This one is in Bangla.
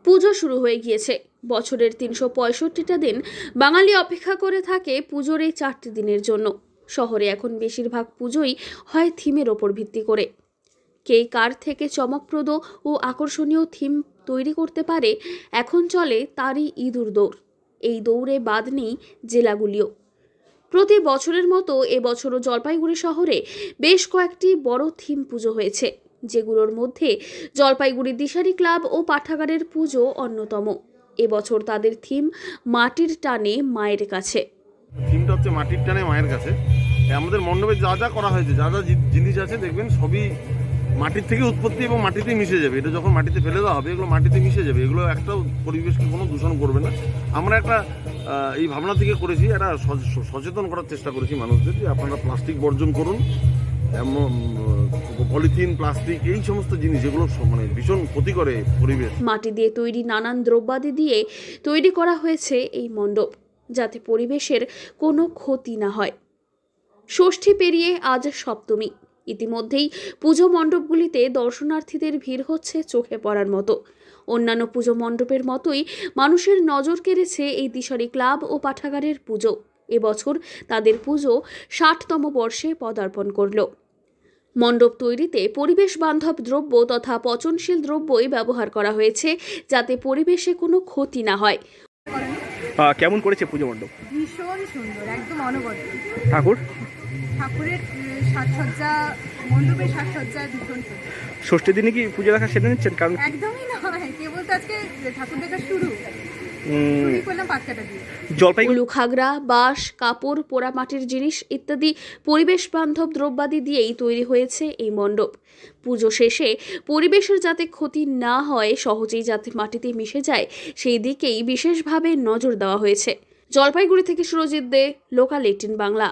পুজো শুরু হয়ে গিয়েছে। বছরের ৩৬৫টা দিন বাঙালি অপেক্ষা করে থাকে পুজোর এই 4টি দিনের জন্য। শহরে এখন বেশিরভাগ পুজোই হয় থিমের ওপর ভিত্তি করে। কে কার থেকে চমকপ্রদ ও আকর্ষণীয় থিম তৈরি করতে পারে, এখন চলে তারই ইঁদুর দৌড়। এই দৌড়ে বাদ নেই জেলাগুলিও। প্রতি বছরের মতো এবছরও জলপাইগুড়ি শহরে বেশ কয়েকটি বড় থিম পুজো হয়েছে, যেগুলোর মধ্যে জলপাইগুড়ি দিশারি ক্লাব ও পাঠাগারের পুজো অন্যতম। এবছর তাদের থিম মাটির টানে মায়ের কাছে। থিমটা হচ্ছে মাটির টানে মায়ের কাছে। আমাদের মণ্ডপে যা যা করা হয়েছে, যা যা জিনিস আছে দেখবেন সবই মাটির থেকে উৎপত্তি এবং মাটিতেই মিশে যাবে। এটা যখন মাটিতে ফেলে দেওয়া হবে এগুলো মাটিতে মিশে যাবে, এগুলো একটা পরিবেশকে কোনো দূষণ করবে না। আমরা একটা এই ভাবনা থেকে করেছি, একটা সচেতন করার চেষ্টা করেছি মানুষদের যে আপনারা প্লাস্টিক বর্জন করুন। পলিথিন, প্লাস্টিক এই সমস্ত জিনিস যেগুলো মানে ভীষণ ক্ষতি করে পরিবেশ। মাটি দিয়ে তৈরি নানান দ্রব্যাদি দিয়ে তৈরি করা হয়েছে এই মণ্ডপ, যাতে পরিবেশের কোনো ক্ষতি না হয়। ষষ্ঠী পেরিয়ে আজ সপ্তমী। ইতিমধ্যেই পুজো মণ্ডপগুলিতে দর্শনার্থীদের ভিড় হচ্ছে চোখে পড়ার মতো। অন্যান্য পুজো মণ্ডপের মতোই মানুষের নজর কেড়েছে এই দিশারি ক্লাব ও পাঠাগারের পুজো। এবছর তাদের পুজো 60তম বর্ষে পদার্পণ করল। মণ্ডপ তৈরিতে পরিবেশ বান্ধব দ্রব্য তথা পচনশীল দ্রব্যই ব্যবহার করা হয়েছে, যাতে পরিবেশে কোনো ক্ষতি না হয়। কেমন করেছে পুজো মণ্ডপ? ভীষণ সুন্দর, একদম অনবদ্য। ঠাকুরের সাজসজ্জা, মণ্ডপের সাজসজ্জা ভীষণ সুন্দর। ষষ্ঠীর দিনে কি পুজো দেখা সেরে নিচ্ছেন? কারণ একদমই নয়, কেবল তো আজকে ঠাকুর দেখা শুরু করলাম পাটকাটা দিয়ে। জলপাইগুড়ি উলু খাগড়া, বাঁশ, কাপড়, পোড়ামাটির জিনিস ইত্যাদি পরিবেশ বান্ধব দ্রব্যাদি দিয়েই তৈরি হয়েছে এই মণ্ডপ। পুজো শেষে পরিবেশের যাতে ক্ষতি না হয়, সহজেই যাতে মাটিতে মিশে যায়, সেই দিকেই বিশেষভাবে নজর দেওয়া হয়েছে। জলপাইগুড়ি থেকে সুরজিৎ দে, লোকাল 18 বাংলা।